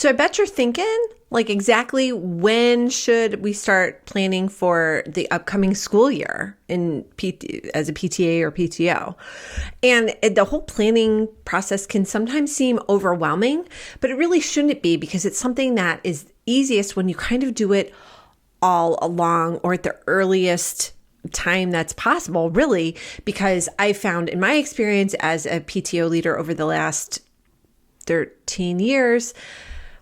So I bet you're thinking, like, exactly when should we start planning for the upcoming school year as a PTA or PTO? And the whole planning process can sometimes seem overwhelming, but it really shouldn't be, because it's something that is easiest when you kind of do it all along or at the earliest time that's possible, really, because I found in my experience as a PTO leader over the last 13 years,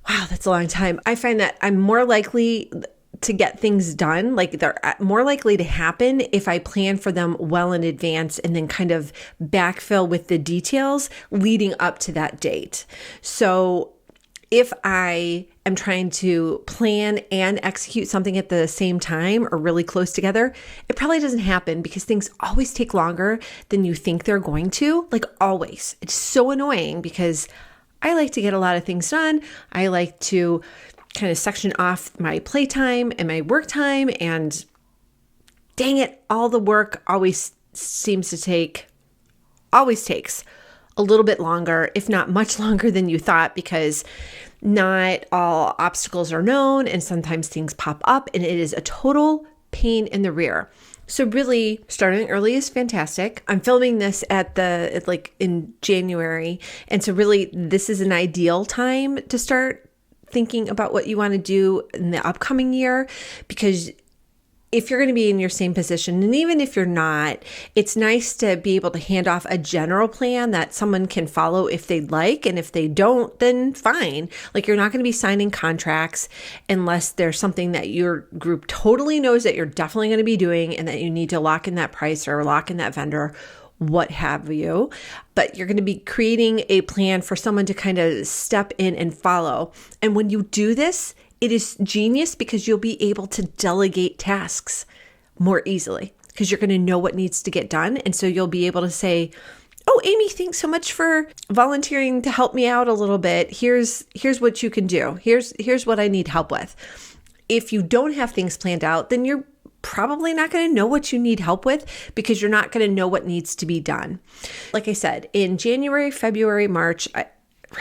wow, that's a long time. I find that I'm more likely to get things done, like they're more likely to happen if I plan for them well in advance and then kind of backfill with the details leading up to that date. So if I am trying to plan and execute something at the same time or really close together, it probably doesn't happen, because things always take longer than you think they're going to, like always. It's so annoying, because I like to get a lot of things done. I like to kind of section off my playtime and my work time, and dang it, all the work always takes a little bit longer, if not much longer than you thought, because not all obstacles are known and sometimes things pop up and it is a total pain in the rear. So really, starting early is fantastic. I'm filming this in January. And so really, this is an ideal time to start thinking about what you want to do in the upcoming year, because if you're going to be in your same position, and even if you're not, it's nice to be able to hand off a general plan that someone can follow if they'd like. And if they don't, then fine. Like, you're not going to be signing contracts unless there's something that your group totally knows that you're definitely going to be doing and that you need to lock in that price or lock in that vendor, what have you. But you're going to be creating a plan for someone to kind of step in and follow. And when you do this, it is genius, because you'll be able to delegate tasks more easily, because you're going to know what needs to get done. And so you'll be able to say, oh, Amy, thanks so much for volunteering to help me out a little bit. Here's what you can do. Here's what I need help with. If you don't have things planned out, then you're probably not going to know what you need help with, because you're not going to know what needs to be done. Like I said, in January, February, March,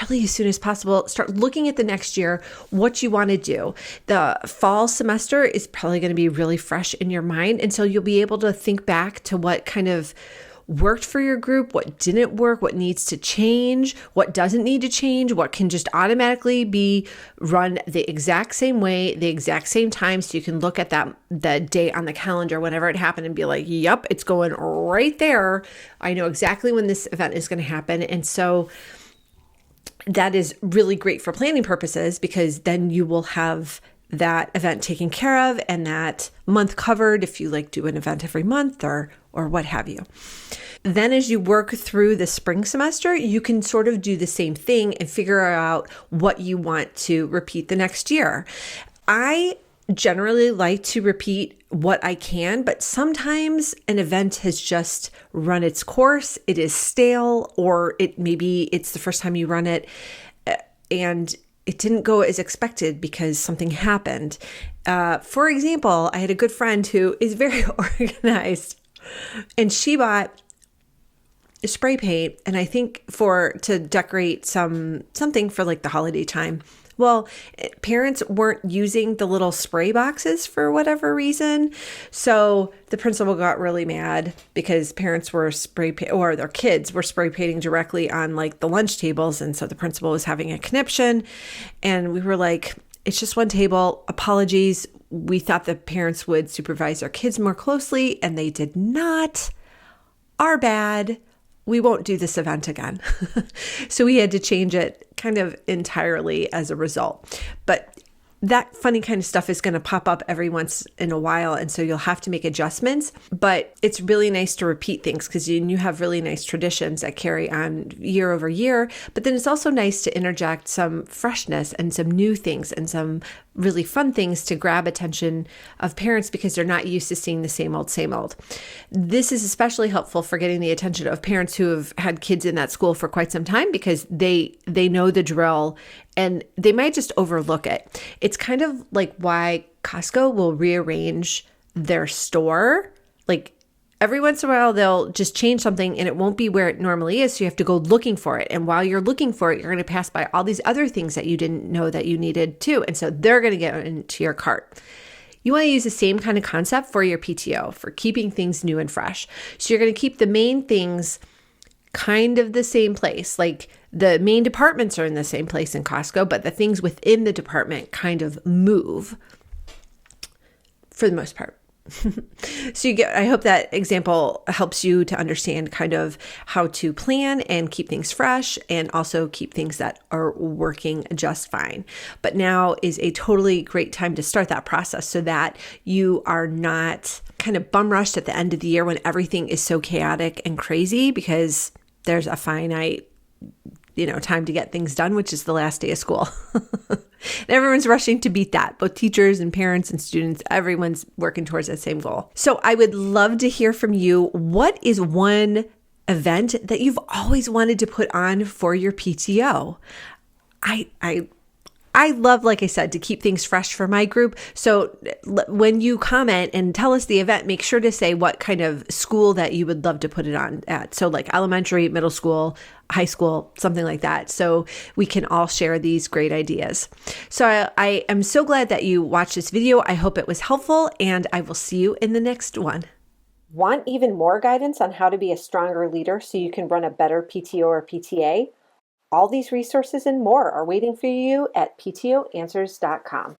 really as soon as possible, start looking at the next year, what you want to do. The fall semester is probably going to be really fresh in your mind. And so you'll be able to think back to what kind of worked for your group, what didn't work, what needs to change, what doesn't need to change, what can just automatically be run the exact same way, the exact same time. So you can look at the date on the calendar whenever it happened and be like, yep, it's going right there. I know exactly when this event is going to happen. And so that is really great for planning purposes, because then you will have that event taken care of and that month covered if you do an event every month or what have you. Then as you work through the spring semester, you can sort of do the same thing and figure out what you want to repeat the next year. I generally like to repeat what I can, but sometimes an event has just run its course. It is stale, or maybe it's the first time you run it and it didn't go as expected because something happened. For example, I had a good friend who is very organized, and she bought spray paint, and I think to decorate something for the holiday time. Well, parents weren't using the little spray boxes for whatever reason. So the principal got really mad because parents were or their kids were spray painting directly on the lunch tables. And so the principal was having a conniption, and we were like, it's just one table. Apologies. We thought the parents would supervise their kids more closely, and they did not. Our bad. We won't do this event again. So we had to change it kind of entirely as a result. But that funny kind of stuff is going to pop up every once in a while. And so you'll have to make adjustments. But it's really nice to repeat things, because you have really nice traditions that carry on year over year. But then it's also nice to interject some freshness and some new things and some really fun things to grab attention of parents, because they're not used to seeing the same old, same old. This is especially helpful for getting the attention of parents who have had kids in that school for quite some time, because they know the drill and they might just overlook it. It's kind of like why Costco will rearrange their store Every once in a while, they'll just change something and it won't be where it normally is. So you have to go looking for it. And while you're looking for it, you're going to pass by all these other things that you didn't know that you needed too. And so they're going to get into your cart. You want to use the same kind of concept for your PTO, for keeping things new and fresh. So you're going to keep the main things kind of the same place. Like the main departments are in the same place in Costco, but the things within the department kind of move for the most part. So I hope that example helps you to understand kind of how to plan and keep things fresh and also keep things that are working just fine. But now is a totally great time to start that process so that you are not kind of bum rushed at the end of the year when everything is so chaotic and crazy, because there's a finite time to get things done, which is the last day of school. And everyone's rushing to beat that. Both teachers and parents and students, everyone's working towards that same goal. So I would love to hear from you. What is one event that you've always wanted to put on for your PTO? I love, like I said, to keep things fresh for my group. So when you comment and tell us the event, make sure to say what kind of school that you would love to put it on at. So like elementary, middle school, high school, something like that. So we can all share these great ideas. So I am so glad that you watched this video. I hope it was helpful, and I will see you in the next one. Want even more guidance on how to be a stronger leader so you can run a better PTO or PTA? All these resources and more are waiting for you at ptoanswers.com.